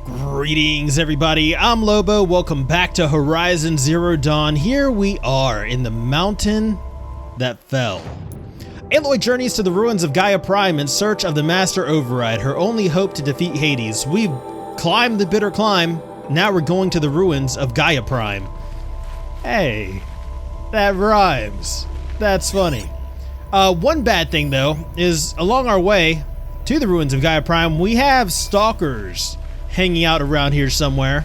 Greetings everybody, I'm Lobo, welcome back to Horizon Zero Dawn. Here we are in the mountain that fell. Aloy journeys to the ruins of Gaia Prime in search of the Master Override, her only hope to defeat Hades. We've climbed the bitter climb, now we're going to the ruins of Gaia Prime. Hey, that rhymes. That's funny. One bad thing though, is along our way to the ruins of Gaia Prime, we have stalkers hanging out around here somewhere.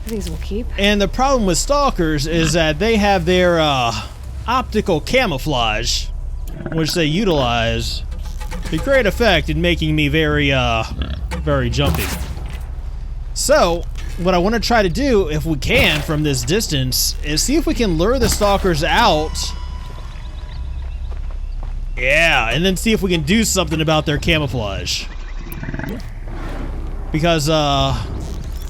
These will keep. And the problem with stalkers is that they have their optical camouflage, which they utilize to great effect in making me very jumpy. So, what I want to try to do, if we can, from this distance, is see if we can lure the stalkers out. Yeah, and then see if we can do something about their camouflage. Because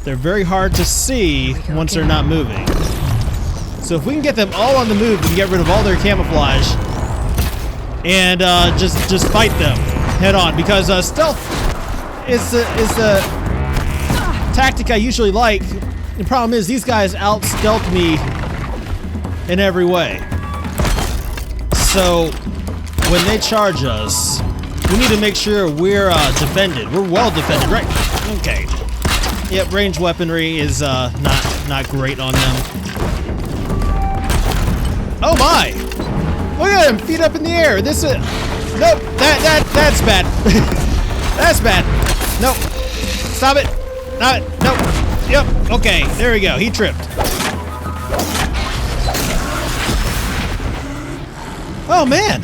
they're very hard to see once they're not moving. So if we can get them all on the move, we can get rid of all their camouflage and just fight them head on. Because stealth is the tactic I usually like. The problem is these guys out-stealth me in every way. So when they charge us, we need to make sure we're defended. We're well defended, right? Okay. Yep, ranged weaponry is not great on them. Oh my! Look at him, feet up in the air. This is nope. That's bad. That's bad. Nope. Stop it. Nope. Yep. Okay. There we go. He tripped. Oh man.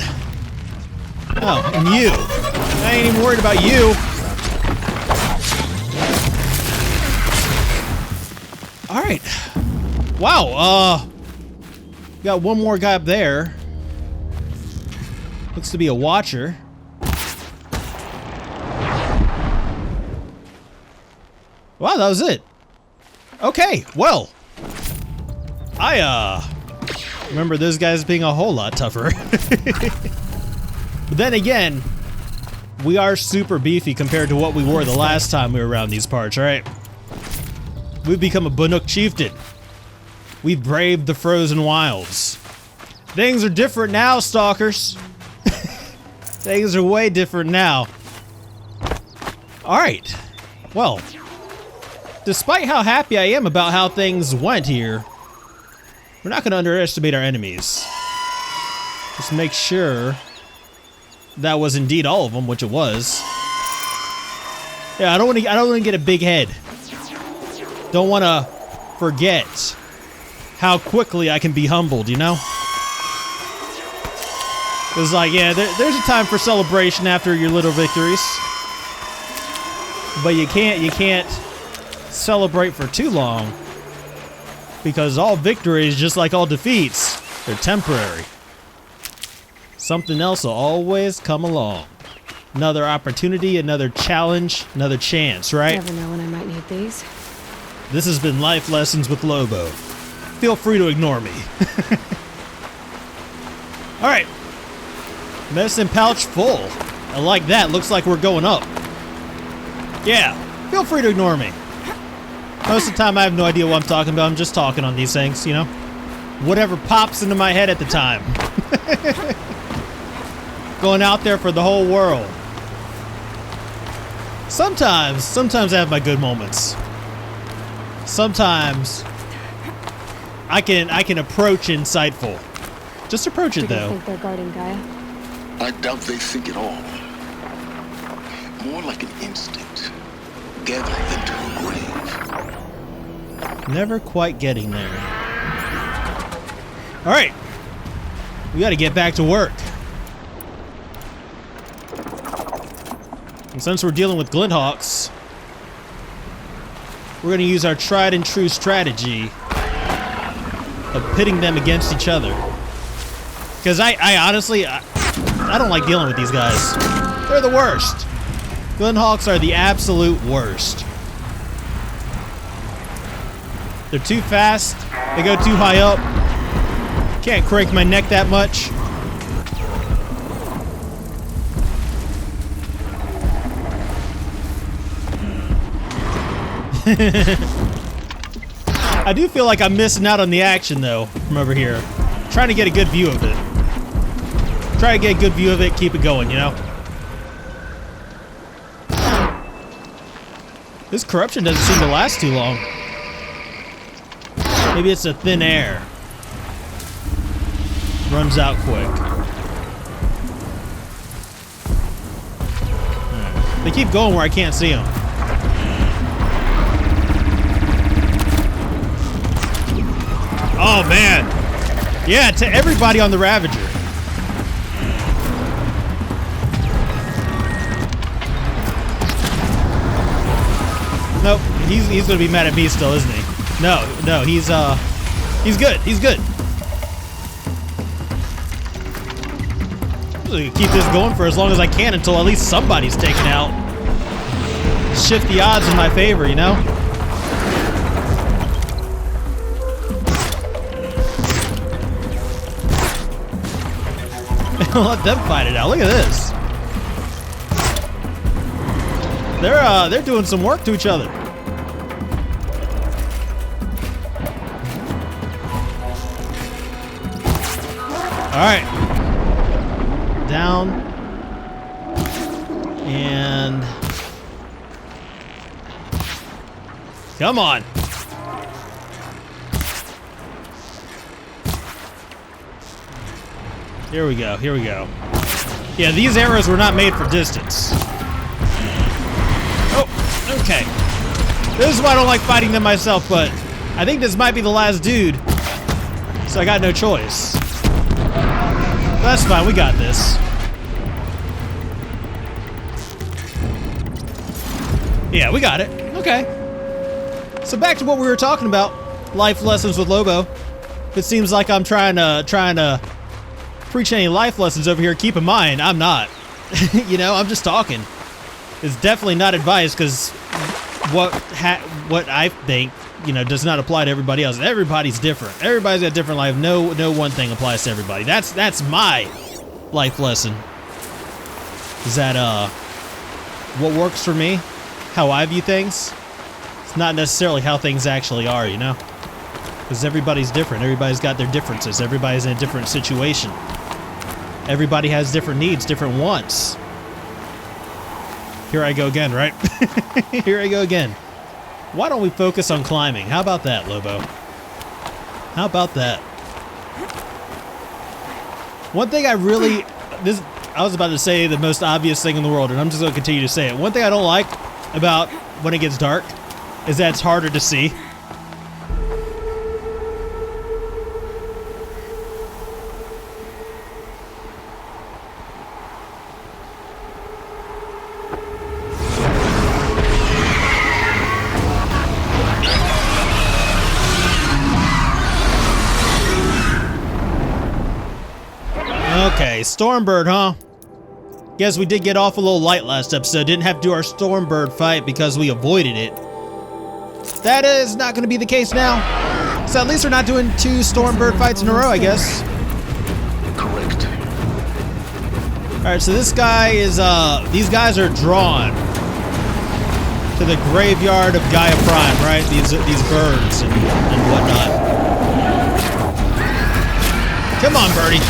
Oh, and you. I ain't even worried about you. Alright. Wow, got one more guy up there. Looks to be a watcher. Wow, that was it. Okay, well. I, remember those guys being a whole lot tougher. But then again, we are super beefy compared to what we were the last time we were around these parts, right? We've become a Banuk chieftain. We've braved the frozen wilds. Things are different now, stalkers. Things are way different now. Alright. Well, despite how happy I am about how things went here, we're not going to underestimate our enemies. Just make sure that was indeed all of them, which it was. Yeah, I don't want to get a big head. Don't want to forget how quickly I can be humbled, you know? It's like, yeah, there's a time for celebration after your little victories. But you can't celebrate for too long. Because all victories, just like all defeats, they're temporary. Something else will always come along. Another opportunity, another challenge, another chance, right? Never know when I might need these. This has been Life Lessons with Lobo. Feel free to ignore me. Alright. Medicine pouch full. I like that. Looks like we're going up. Yeah. Feel free to ignore me. Most of the time I have no idea what I'm talking about. I'm just talking on these things, you know? Whatever pops into my head at the time. Going out there for the whole world. Sometimes I have my good moments. Sometimes I can approach insightful. Just approach it though. Do you think they're guarding Gaia? I doubt they think at all. More like an instinct. Gather them to a grave. Never quite getting there. Alright. We gotta get back to work. And since we're dealing with Glinthawks, we're going to use our tried and true strategy of pitting them against each other. Because I honestly, I don't like dealing with these guys. They're the worst. Glinthawks are the absolute worst. They're too fast. They go too high up. Can't crank my neck that much. I do feel like I'm missing out on the action though from over here. Trying to get a good view of it. Try to get a good view of it, keep it going, you know? This corruption doesn't seem to last too long. Maybe it's a thin air. Runs out quick. Right. They keep going where I can't see them. Oh man! Yeah, to everybody on the Ravager. Nope, he's gonna be mad at me still, isn't he? No, he's good. He's good. I'm gonna keep this going for as long as I can until at least somebody's taken out. Shift the odds in my favor, you know? Let them fight it out. Look at this. They're doing some work to each other. All right. Down. And come on. Here we go, here we go. Yeah, these arrows were not made for distance. Oh, okay. This is why I don't like fighting them myself, but I think this might be the last dude. So I got no choice. That's fine, we got this. Yeah, we got it. Okay. So back to what we were talking about. Life lessons with Lobo. It seems like I'm trying to preach any life lessons over here. Keep in mind, I'm not. You know, I'm just talking. It's definitely not advice, because what I think, you know, does not apply to everybody else. Everybody's different. Everybody's got a different life. No one thing applies to everybody. That's my life lesson. Is that what works for me, how I view things. It's not necessarily how things actually are, you know. Because everybody's different. Everybody's got their differences. Everybody's in a different situation. Everybody has different needs, different wants. Here I go again, right? Here I go again. Why don't we focus on climbing? How about that, Lobo? How about that? One thing I was about to say the most obvious thing in the world, and I'm just going to continue to say it. One thing I don't like about when it gets dark is that it's harder to see. Okay, Stormbird, huh? Guess we did get off a little light last episode. Didn't have to do our Stormbird fight because we avoided it. That is not going to be the case now. So at least we're not doing 2 Stormbird fights in a row, I guess. Correct. Alright, so this guy is, these guys are drawn to the graveyard of Gaia Prime, right? These birds and whatnot. Come on, birdie.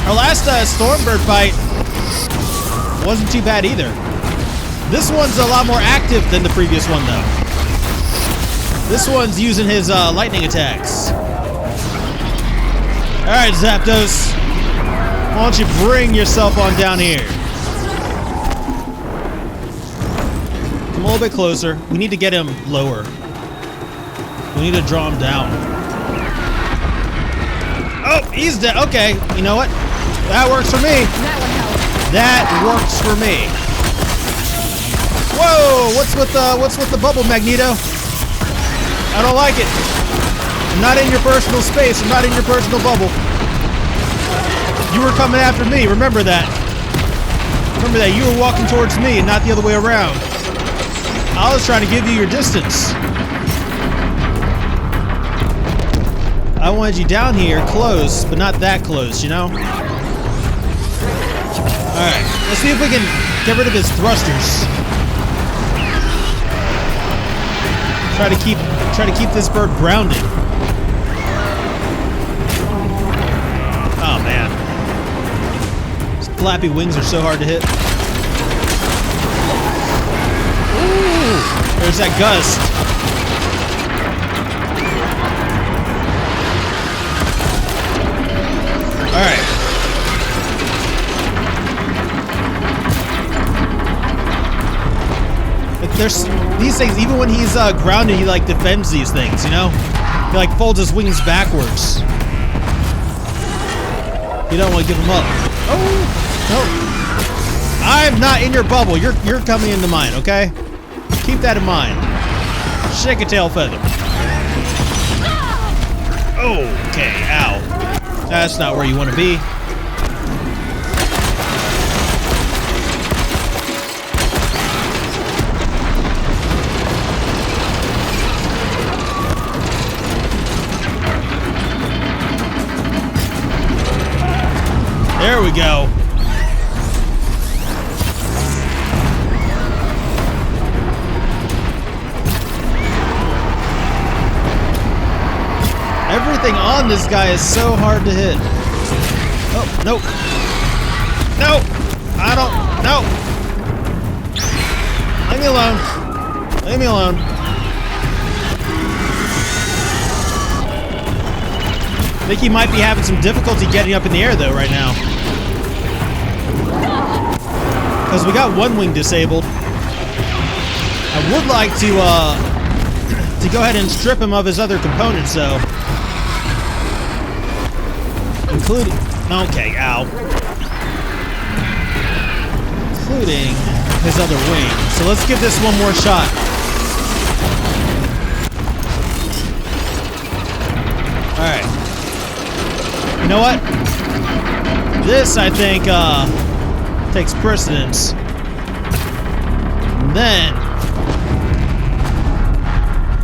Our last Stormbird fight wasn't too bad either. This one's a lot more active than the previous one, though. This one's using his lightning attacks. Alright, Zapdos. Why don't you bring yourself on down here? Come a little bit closer. We need to get him lower. We need to draw him down. Oh, he's dead. Okay, you know what? That works for me. That works for me. Whoa! What's with the bubble, Magneto? I don't like it. I'm not in your personal space. I'm not in your personal bubble. You were coming after me. Remember that. Remember that. You were walking towards me and not the other way around. I was trying to give you your distance. I wanted you down here, close, but not that close, you know? Alright, let's see if we can get rid of his thrusters. Try to keep this bird grounded. Oh man. These flappy wings are so hard to hit. Ooh, there's that gust. Alright. There's these things, even when he's grounded, he like defends these things, you know? He like folds his wings backwards. You don't want to give him up. Oh, no. I'm not in your bubble. You're coming into mine, okay? Keep that in mind. Shake a tail feather. Okay, ow. That's not where you want to be. There we go. Everything on this guy is so hard to hit. Oh, nope. No! I don't. No! Leave me alone. Leave me alone. I think he might be having some difficulty getting up in the air, though, right now. Because we got one wing disabled. I would like to go ahead and strip him of his other components, though. Including... Okay, ow. Including his other wing. So let's give this one more shot. Alright. You know what? This, I think, takes precedence. And then...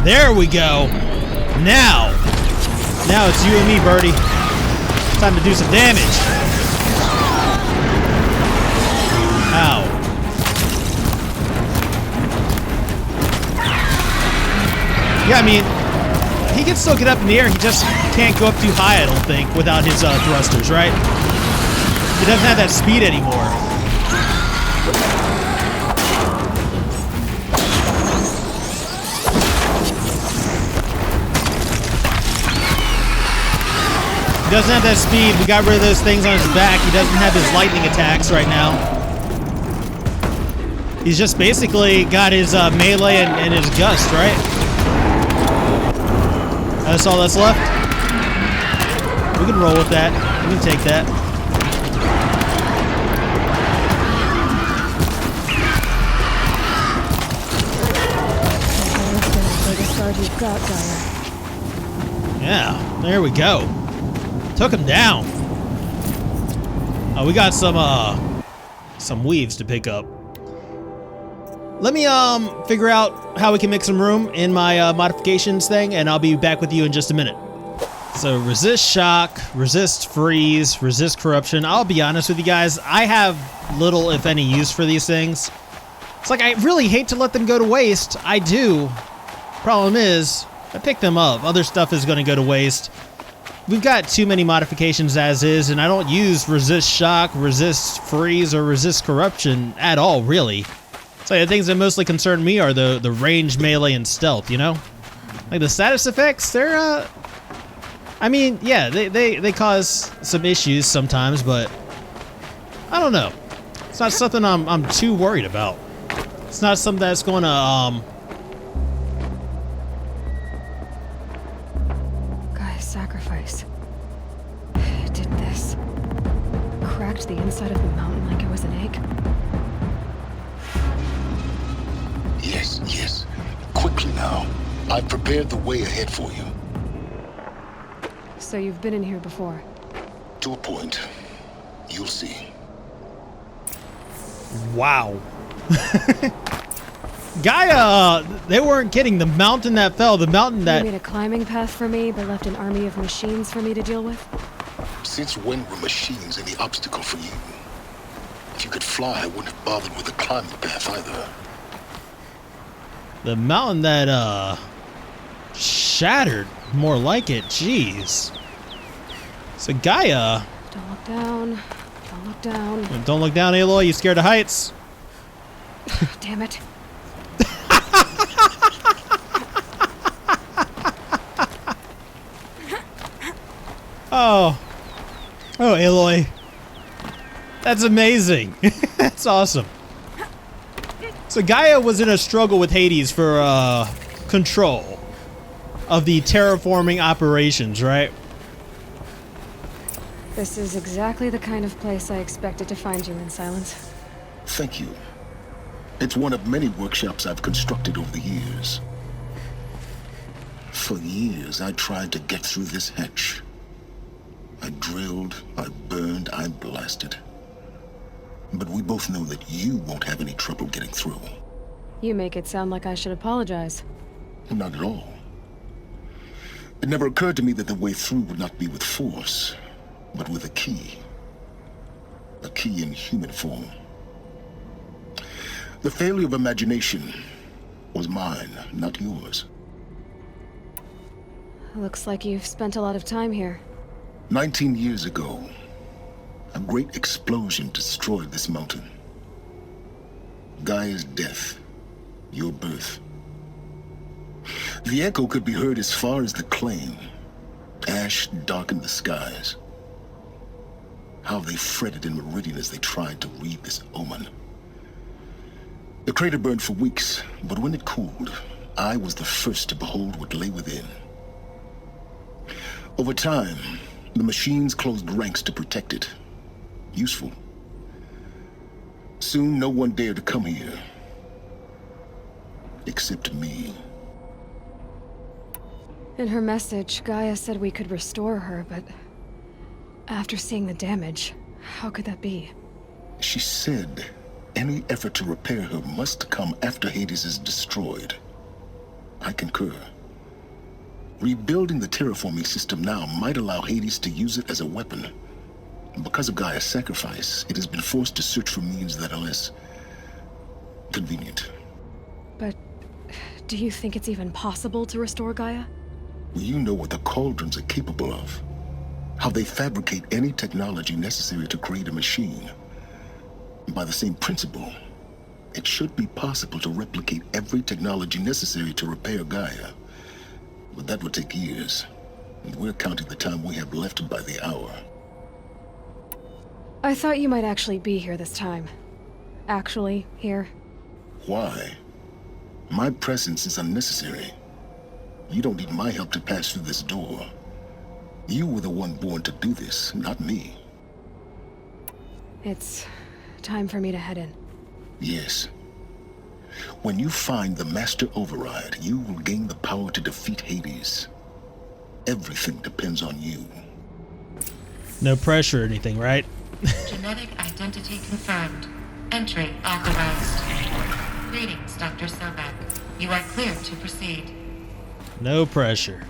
There we go. Now it's you and me, birdie. Time to do some damage. Ow. Yeah, I mean, he can still get up in the air. He just can't go up too high, I don't think, without his thrusters, right? He doesn't have that speed anymore. He doesn't have that speed. We got rid of those things on his back. He doesn't have his lightning attacks right now. He's just basically got his melee and his gust, right? That's all that's left. We can roll with that. We can take that. Yeah, there we go. Took him down. We got some weaves to pick up. Let me figure out how we can make some room in my modifications thing, and I'll be back with you in just a minute. So resist shock, resist freeze, resist corruption. I'll be honest with you guys, I have little if any use for these things. It's like I really hate to let them go to waste. I do. Problem is, I pick them up. Other stuff is going to go to waste. We've got too many modifications as is, and I don't use resist shock, resist freeze, or resist corruption at all, really. So the things that mostly concern me are the range, melee, and stealth, you know? Like the status effects, they're, I mean, yeah, they cause some issues sometimes, but I don't know. It's not something I'm too worried about. It's not something that's going to, Gaia's sacrifice. It did this. Cracked the inside of the mountain like it was an egg. Yes, yes. Quickly now. I've prepared the way ahead for you. So you've been in here before? To a point. You'll see. wow. Gaia, they weren't kidding. The mountain that fell, the mountain that... You made a climbing path for me, but left an army of machines for me to deal with? Since when were machines any obstacle for you? If you could fly, I wouldn't have bothered with a climbing path either. The mountain that shattered. More like it. Jeez. So Gaia... Don't look down. Don't look down. Don't look down, Aloy. You scared of heights. Damn it. Oh. Oh, Aloy. That's amazing. That's awesome. So Gaia was in a struggle with Hades for control of the terraforming operations, right? This is exactly the kind of place I expected to find you in, Silence. Thank you. It's one of many workshops I've constructed over the years. For years, I tried to get through this hatch. I drilled, I burned, I blasted. But we both know that you won't have any trouble getting through. You make it sound like I should apologize. Not at all. It never occurred to me that the way through would not be with force, but with a key. A key in human form. The failure of imagination was mine, not yours. Looks like you've spent a lot of time here. 19 years ago, a great explosion destroyed this mountain. Gaia's death, your birth. The echo could be heard as far as the claim. Ash darkened the skies. How they fretted in meridian as they tried to read this omen. The crater burned for weeks, but when it cooled, I was the first to behold what lay within. Over time, the machines closed ranks to protect it. Useful. Soon, no one dared to come here. Except me. In her message, Gaia said we could restore her, but... after seeing the damage, how could that be? She said any effort to repair her must come after Hades is destroyed. I concur. Rebuilding the terraforming system now might allow Hades to use it as a weapon. Because of Gaia's sacrifice, it has been forced to search for means that are less convenient. But do you think it's even possible to restore Gaia? You know what the cauldrons are capable of. How they fabricate any technology necessary to create a machine. By the same principle, it should be possible to replicate every technology necessary to repair Gaia. But that would take years. And we're counting the time we have left by the hour. I thought you might actually be here this time. Actually, here. Why? My presence is unnecessary. You don't need my help to pass through this door. You were the one born to do this, not me. It's time for me to head in. Yes. When you find the Master Override, you will gain the power to defeat Hades. Everything depends on you. No pressure or anything, right? Genetic identity confirmed. Entry authorized. Greetings, Dr. Sobek. You are cleared to proceed. No pressure.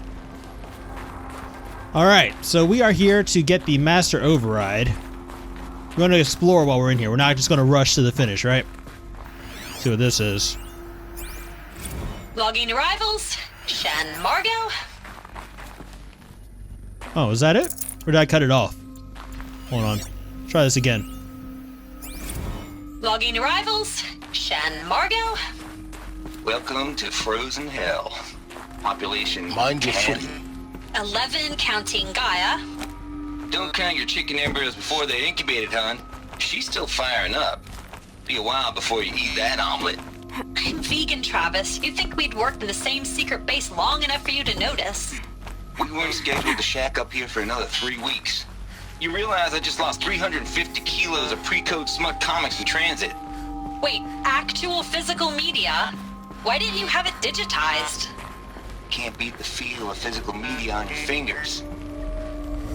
Alright, so we are here to get the Master Override. We're going to explore while we're in here. We're not just going to rush to the finish, right? See what this is. Logging arrivals. Shan Margot. Oh, is that it? Or did I cut it off? Hold on. Try this again. Logging arrivals. Shan Margot. Welcome to Frozen Hell. Population Mind your 10. footing. 11 counting Gaia. Don't count your chicken embryos before they're incubated, hon. She's still firing up. Be a while before you eat that omelet. I'm vegan, Travis. You'd think we'd worked in the same secret base long enough for you to notice. We weren't scheduled to shack up here for another 3 weeks. You realize I just lost 350 kilos of pre-code smut comics in transit. Wait, actual physical media? Why didn't you have it digitized? Can't beat the feel of physical media on your fingers.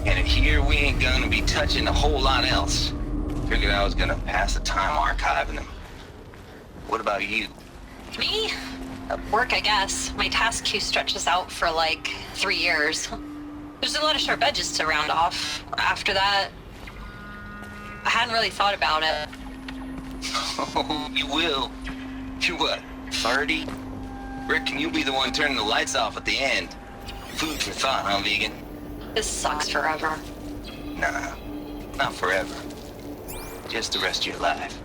And here we ain't gonna be touching a whole lot else. Figured I was gonna pass the time archiving them. What about you? Me? Work, I guess. My task queue stretches out for like 3 years. There's a lot of sharp edges to round off. After that, I hadn't really thought about it. Oh, you will. You're what, 30? Reckon you'll be the one turning the lights off at the end. Food for thought, huh, vegan? This sucks forever. Nah, not forever. Just the rest of your life.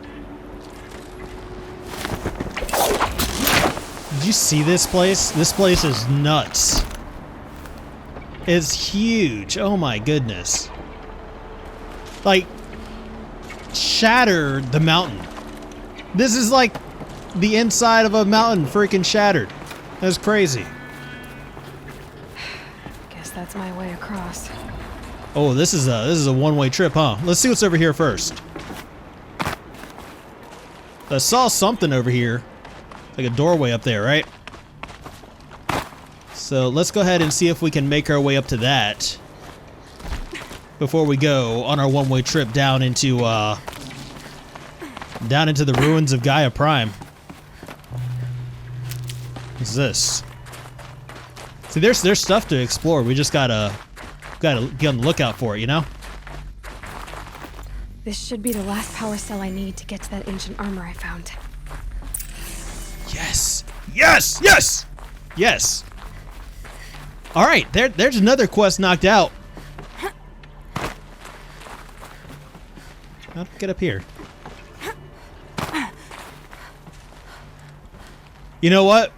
Did you see this place? This place is nuts. It's huge. Oh my goodness. Like, shattered the mountain. This is like the inside of a mountain freaking shattered. That's crazy. Guess that's my way across. Oh, this is a one-way trip, huh? Let's see what's over here first. I saw something over here. Like a doorway up there, right? So let's go ahead and see if we can make our way up to that before we go on our one-way trip down into the ruins of Gaia Prime. What's this? See, there's stuff to explore. We just gotta be on the lookout for it, you know? This should be the last power cell I need to get to that ancient armor I found. Yes! Yes! Yes! Yes! Alright, there's another quest knocked out. How do I get up here? You know what?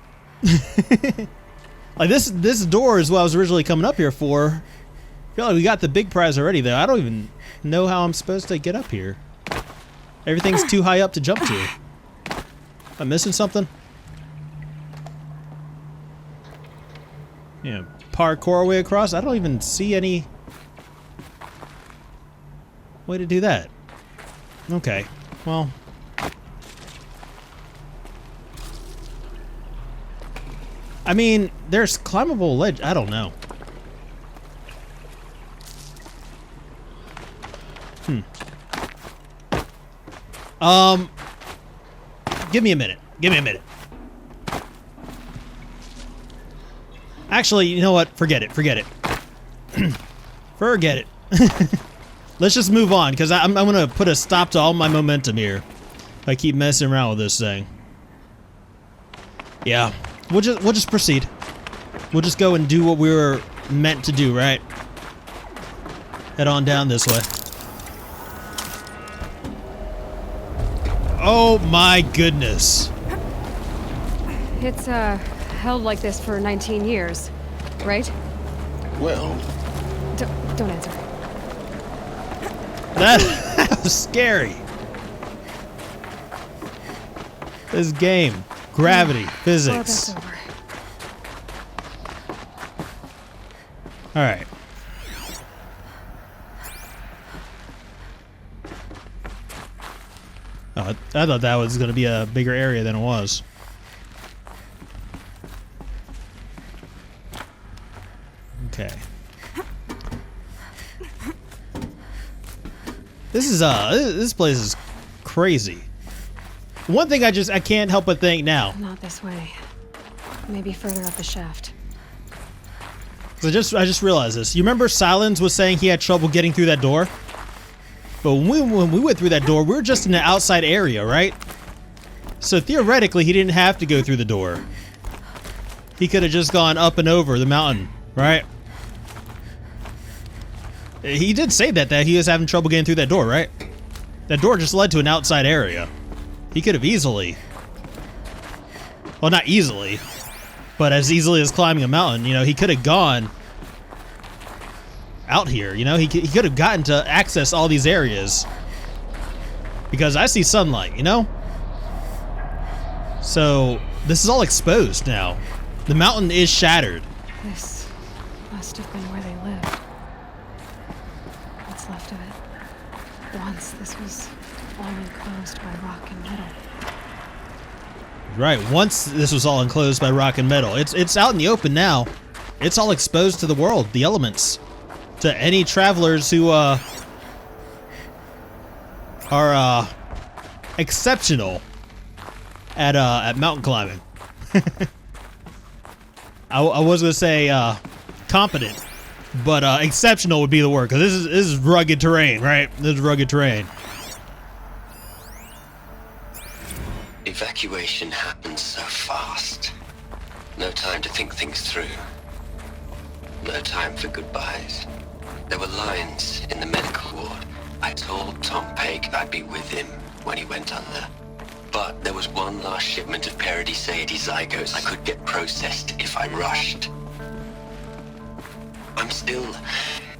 Like this door is what I was originally coming up here for. I feel like we got the big prize already though. I don't even know how I'm supposed to get up here. Everything's too high up to jump to. Am I missing something? Yeah, parkour our way across. I don't even see any way to do that. Okay, well. I mean, there's climbable ledge. I don't know. Give me a minute. Give me a minute. Actually, you know what? Forget it. Forget it. Forget it. Let's just move on, because I'm gonna put a stop to all my momentum here. If I keep messing around with this thing. Yeah. We'll just proceed. We'll just go and do what we were meant to do, right? Head on down this way. Oh my goodness. It's, held like this for 19 years, right? Well, Don't answer. That was scary. This game. Gravity. Physics. Well, that's over. Alright. Oh, I thought that was going to be a bigger area than it was. Okay. This place is crazy. One thing I can't help but think now. Not this way. Maybe further up the shaft. I just realized this. You remember Silence was saying he had trouble getting through that door? But when we went through that door, we were just in the outside area, right? So theoretically, he didn't have to go through the door. He could have just gone up and over the mountain, right? He did say that he was having trouble getting through that door, right? That door just led to an outside area. He could have easily... Well, not easily, but as easily as climbing a mountain, you know, he could have gone out here, you know? He could have gotten to access all these areas. Because I see sunlight, you know? So, this is all exposed now. The mountain is shattered. This must have been where they lived. What's left of it. Once this was all enclosed by rock and metal. Right, once this was all enclosed by rock and metal. It's out in the open now. It's all exposed to the world, the elements. To any travelers who are exceptional at mountain climbing. I was gonna say competent, but exceptional would be the word, because this is rugged terrain, right? This is rugged terrain. Evacuation happens so fast. No time to think things through. No time for goodbyes. There were lines in the medical ward. I told Tom Pake I'd be with him when he went under. But there was one last shipment of Paradiseidae zygotes I could get processed if I rushed. I'm still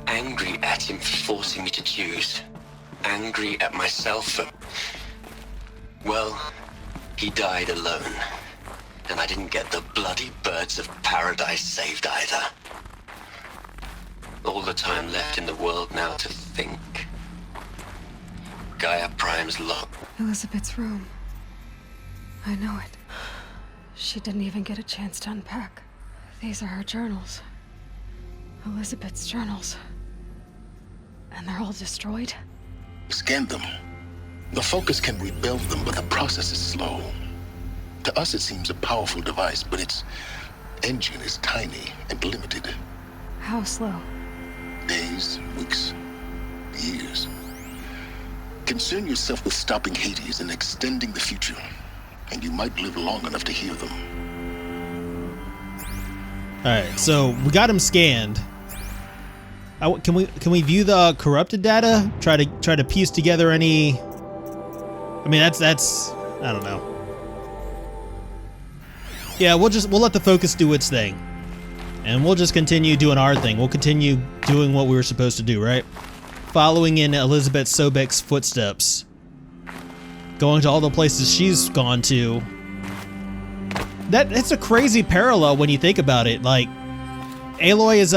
angry at him for forcing me to choose. Angry at myself for... Well, he died alone. And I didn't get the bloody birds of paradise saved either. All the time left in the world now to think. Gaia Prime's log. Elizabet's room. I know it. She didn't even get a chance to unpack. These are her journals. Elizabet's journals. And they're all destroyed? Scan them. The Focus can rebuild them, but the process is slow. To us, it seems a powerful device, but its engine is tiny and limited. How slow? Days, weeks, years. Concern yourself with stopping Hades and extending the future, and you might live long enough to hear them. Alright, so we got him scanned. Can we view the corrupted data? Try to piece together any... I mean, that's I don't know. Yeah, we'll let the Focus do its thing. And we'll just continue doing our thing. We'll continue doing what we were supposed to do, right? Following in Elizabet Sobek's footsteps. Going to all the places she's gone to. It's a crazy parallel when you think about it. Like, Aloy is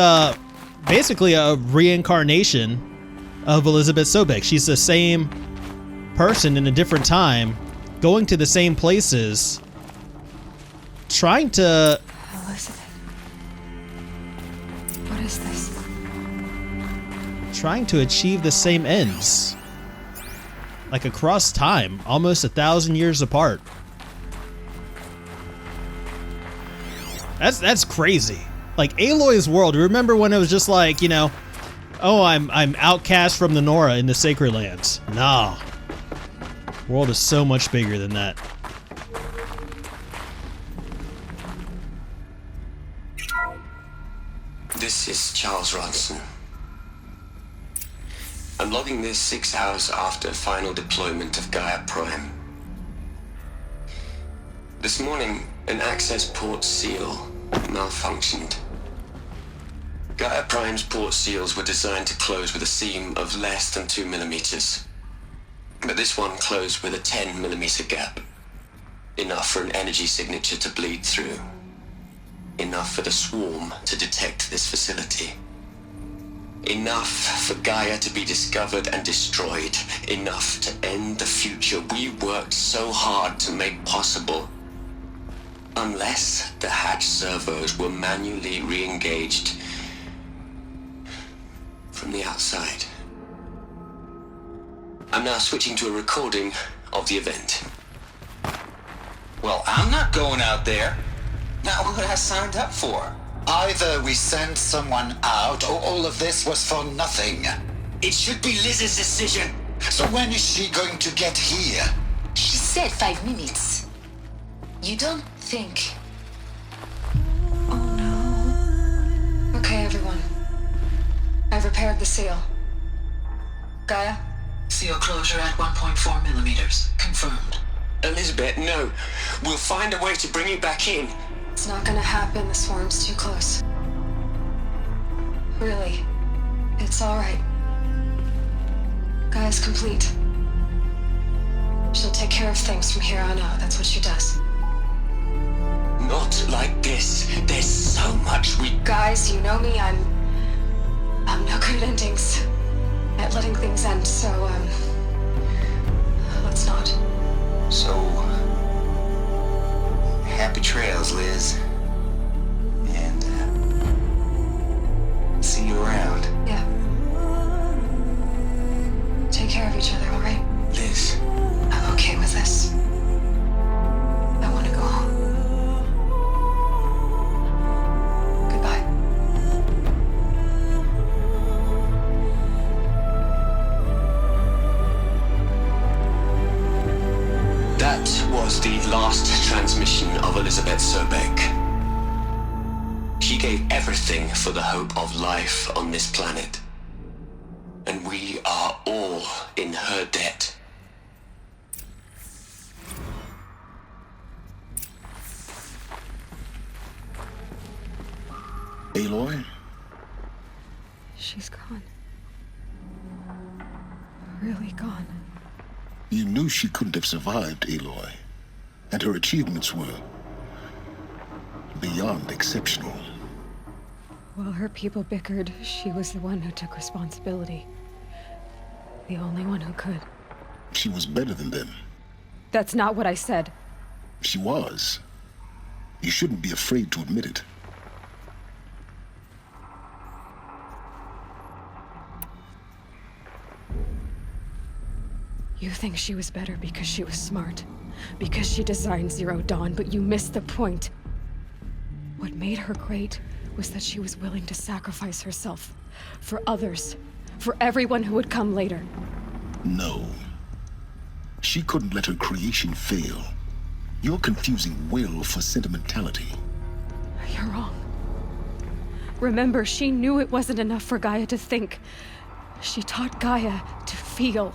basically a reincarnation of Elizabet Sobek. She's the same person in a different time, going to the same places, trying to... Elizabet. What is this? Trying to achieve the same ends. Like across time, almost 1,000 years apart. That's crazy. Like Aloy's world, remember when it was just like, you know, oh, I'm outcast from the Nora in the Sacred Lands. Nah. World is so much bigger than that. This is Charles Ronson. I'm logging this 6 hours after final deployment of Gaia Prime. This morning, an access port seal malfunctioned. Gaia Prime's port seals were designed to close with a seam of less than 2 millimeters. But this one closed with a 10 millimeter gap. Enough for an energy signature to bleed through. Enough for the swarm to detect this facility. Enough for Gaia to be discovered and destroyed. Enough to end the future we worked so hard to make possible. Unless the hatch servos were manually re-engaged from the outside. I'm now switching to a recording of the event. Well, I'm not going out there. Not what I signed up for. Either we sent someone out, or all of this was for nothing. It should be Liz's decision. So when is she going to get here? She said 5 minutes. You don't think... Oh no. Okay, everyone. I've repaired the seal. Gaia? Seal closure at 1.4 millimeters. Confirmed. Elizabet, no. We'll find a way to bring you back in. It's not gonna happen, the swarm's too close. Really. It's alright. Gaia's complete. She'll take care of things from here on out, that's what she does. Not like this. There's so much we... Guys, you know me, I'm no good at endings. At letting things end, so, let's not. So, happy trails, Liz. And, see you around. Yeah. Take care of each other, alright? Liz. I'm okay with this. I want to go home. Goodbye. That was the last transmission of Elizabet Sobek. She gave everything for the hope of life on this planet. And we are all in her debt. Aloy? She's gone. Really gone. You knew she couldn't have survived, Aloy. And her achievements were beyond exceptional. While her people bickered, she was the one who took responsibility. The only one who could. She was better than them. That's not what I said. She was. You shouldn't be afraid to admit it. You think she was better because she was smart, because she designed Zero Dawn, but you missed the point. What made her great was that she was willing to sacrifice herself for others, for everyone who would come later. No. She couldn't let her creation fail. You're confusing will for sentimentality. You're wrong. Remember, she knew it wasn't enough for Gaia to think. She taught Gaia to feel.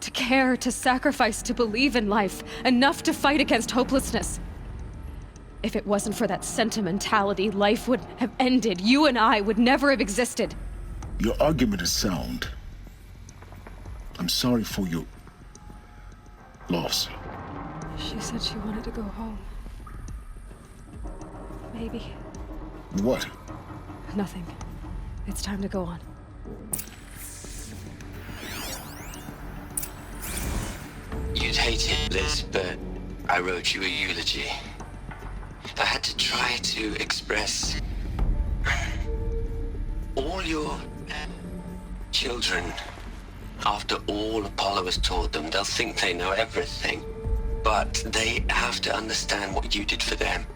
To care, to sacrifice, to believe in life, enough to fight against hopelessness. If it wasn't for that sentimentality, life would have ended. You and I would never have existed. Your argument is sound. I'm sorry for your loss. She said she wanted to go home. Maybe. What? Nothing. It's time to go on. You'd hate it, Liz, but I wrote you a eulogy. I had to try to express all your children. After all Apollo has taught them, they'll think they know everything. But they have to understand what you did for them.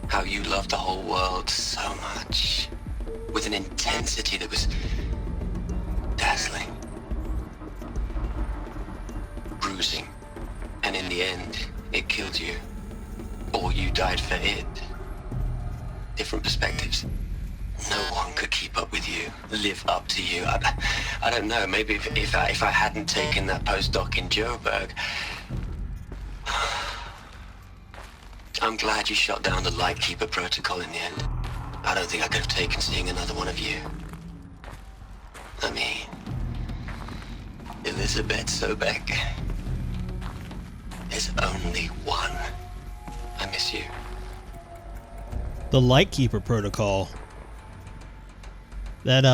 How you loved the whole world so much. With an intensity that was dazzling. Bruising. And in the end, it killed you. Or you died for it. Different perspectives. No one could keep up with you, live up to you. I don't know, maybe if I hadn't taken that postdoc in Joburg. I'm glad you shot down the Lightkeeper protocol in the end. I don't think I could have taken seeing another one of you. I mean, Elizabet Sobek. There's only one. I miss you. The Lightkeeper protocol. That,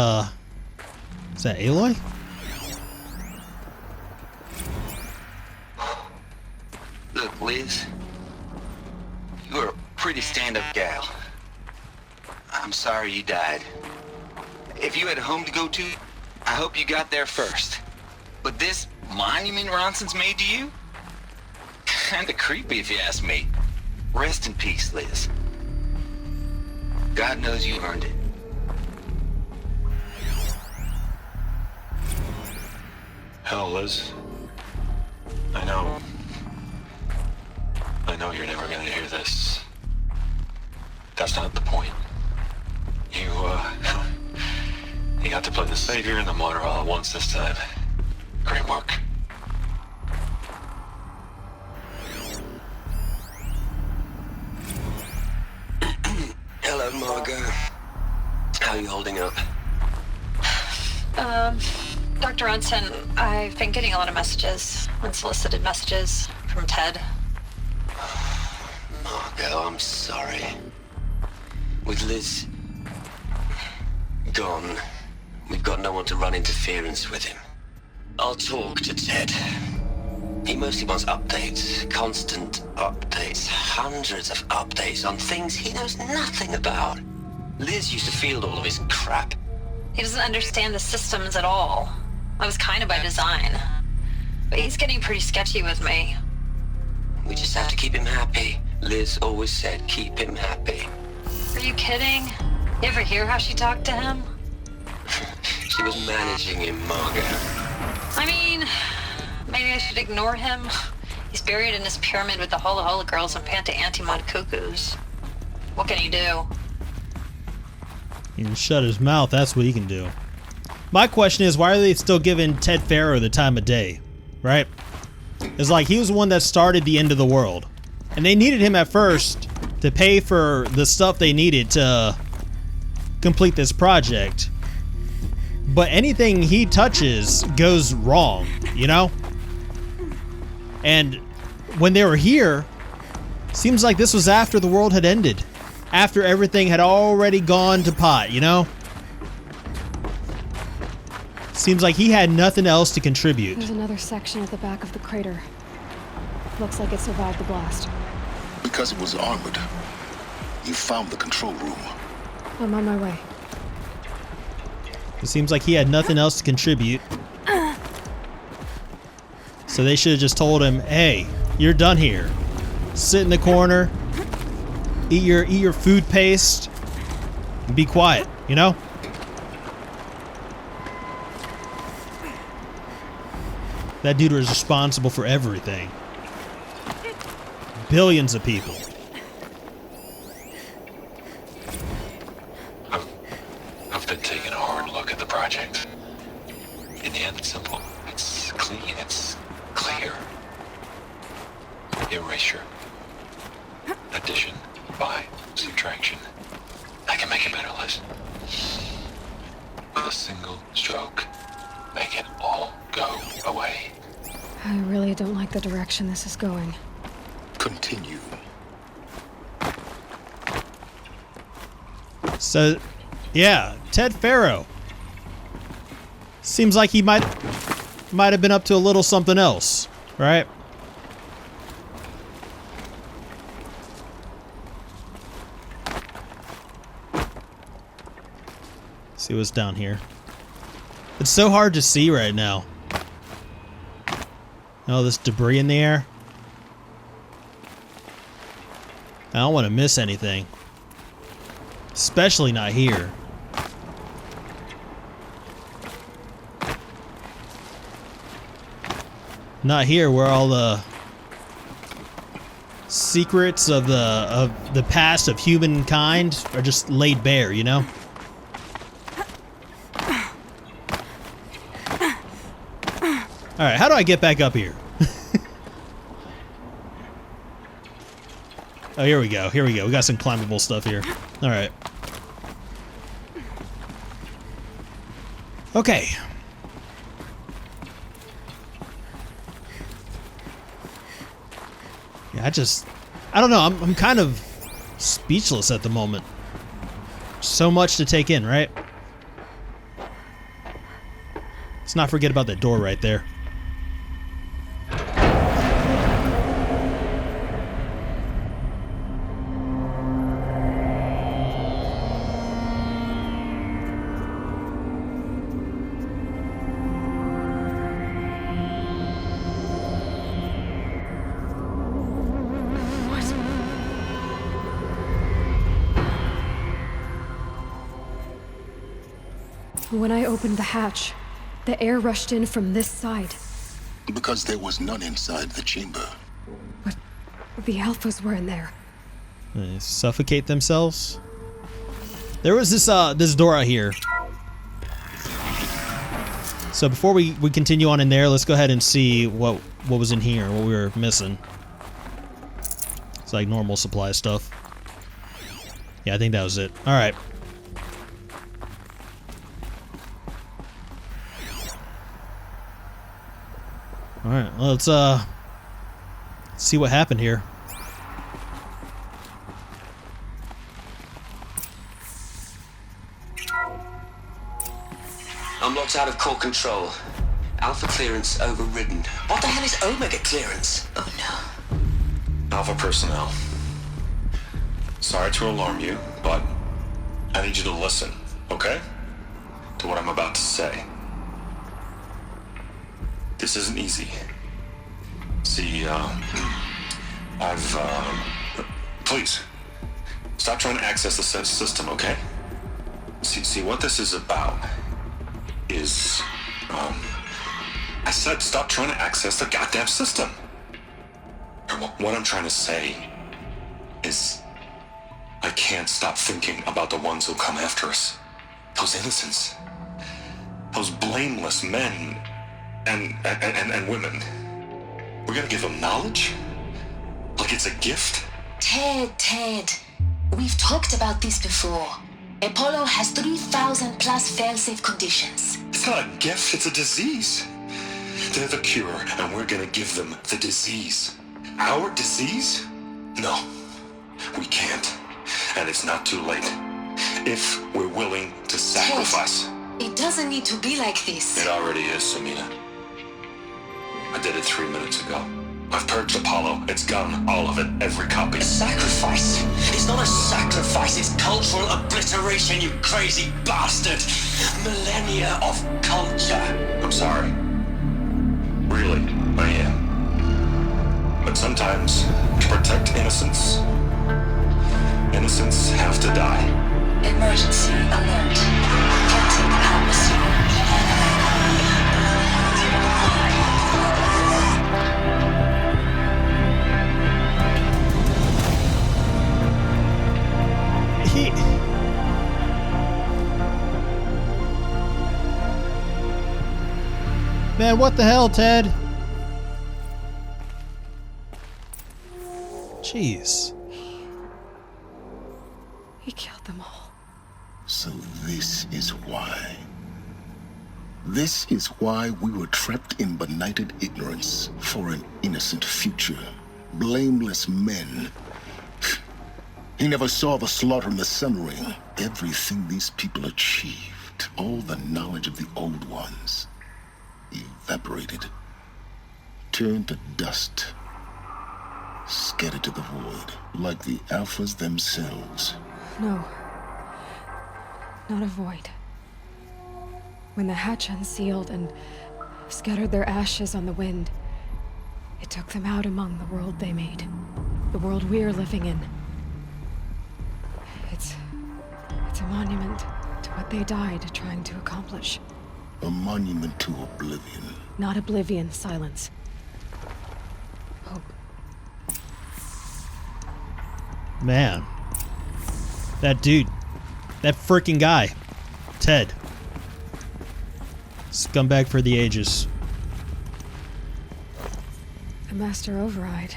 is that Aloy? Look, Liz. You're a pretty stand-up gal. I'm sorry you died. If you had a home to go to, I hope you got there first. But this monument Ronson's made to you? Kinda creepy if you ask me. Rest in peace, Liz. God knows you earned it. Hell, Liz. I know you're never gonna hear this. That's not the point. You got to play the savior and the martyr all at once this time. Great work. Hello, Margot. How are you holding up? Dr. Ronson, I've been getting a lot of messages, unsolicited messages from Ted. Margot, I'm sorry. With Liz gone, we've got no one to run interference with him. I'll talk to Ted. He mostly wants updates, constant updates, hundreds of updates on things he knows nothing about. Liz used to field all of his crap. He doesn't understand the systems at all. That was kind of by design. But he's getting pretty sketchy with me. We just have to keep him happy. Liz always said keep him happy. Are you kidding? You ever hear how she talked to him? She was managing him, Margot. I mean, maybe I should ignore him. He's buried in his pyramid with the Hola Hola girls and Panta Antimod cuckoos. What can he do? He can shut his mouth, that's what he can do. My question is, why are they still giving Ted Faro the time of day, right? It's like he was the one that started the end of the world. And they needed him at first to pay for the stuff they needed to complete this project. But anything he touches goes wrong, you know? And when they were here, seems like this was after the world had ended. After everything had already gone to pot, you know? Seems like he had nothing else to contribute. There's another section at the back of the crater. Looks like it survived the blast. Because it was armored. You found the control room. I'm on my way. It seems like he had nothing else to contribute. So they should have just told him, hey, you're done here. Sit in the corner, eat your food paste, and be quiet, you know? That dude was responsible for everything. Billions of people. I've been taking a hard look at the project. In the end, it's simple. It's clean. It's clear. Erasure. Addition. By. Subtraction. I can make a better list. With a single stroke. Make it all go away. I really don't like the direction this is going. Continue. So, yeah, Ted Faro. Seems like he might have been up to a little something else, right? See what's down here. It's so hard to see right now. All this debris in the air. I don't want to miss anything. Especially not here. Not here where all the secrets of the past of humankind are just laid bare, you know? Alright, how do I get back up here? Oh, here we go. Here we go. We got some climbable stuff here. Alright. Okay. Yeah, I don't know. I'm kind of speechless at the moment. So much to take in, right? Let's not forget about that door right there. When I opened the hatch, the air rushed in from this side. Because there was none inside the chamber. But the alphas were in there. They suffocate themselves? There was this door out here. So before we continue on in there, let's go ahead and see what was in here, what we were missing. It's like normal supply stuff. Yeah, I think that was it. Alright. Alright, well, let's see what happened here. I'm locked out of core control. Alpha clearance overridden. What the hell is Omega clearance? Oh no. Alpha personnel. Sorry to alarm you, but I need you to listen, okay? To what I'm about to say. This isn't easy. See, please, stop trying to access the system, okay? See, what this is about is, I said stop trying to access the goddamn system. What I'm trying to say is, I can't stop thinking about the ones who'll come after us. Those innocents. Those blameless men and women. We're gonna give them knowledge? Like it's a gift? Ted. We've talked about this before. Apollo has 3,000 plus fail-safe conditions. It's not a gift, it's a disease. They're the cure, and we're gonna give them the disease. Our disease? No, we can't. And it's not too late. If we're willing to sacrifice. Ted, it doesn't need to be like this. It already is, Samina. I did it 3 minutes ago. I've purged Apollo. It's gone. All of it. Every copy. A sacrifice? It's not a sacrifice, it's cultural obliteration, you crazy bastard! Millennia of culture! I'm sorry. Really, I am. But sometimes, to protect innocence, innocents have to die. Emergency alert. Captain atmosphere. Man, what the hell, Ted? Jeez. He killed them all. So this is why. This is why we were trapped in benighted ignorance for an innocent future. Blameless men. He never saw the slaughter in the Sun Ring. Everything these people achieved, all the knowledge of the old ones, evaporated, turned to dust, scattered to the void, like the Alphas themselves. No. Not a void. When the hatch unsealed and scattered their ashes on the wind, it took them out among the world they made. The world we're living in. It's a monument to what they died trying to accomplish. A monument to oblivion. Not oblivion, silence. Hope. Man. That dude. That freaking guy. Ted. Scumbag for the ages. The Master Override.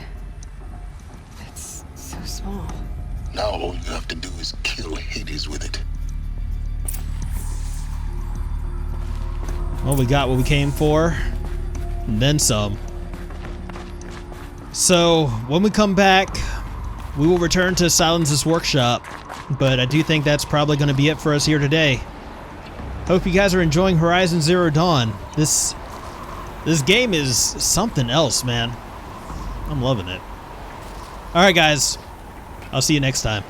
It's so small. Now all you have to do is kill Hades with it. Well, we got what we came for, and then some. So, when we come back, we will return to Silence's workshop, but I do think that's probably going to be it for us here today. Hope you guys are enjoying Horizon Zero Dawn. This game is something else, man. I'm loving it. Alright guys, I'll see you next time.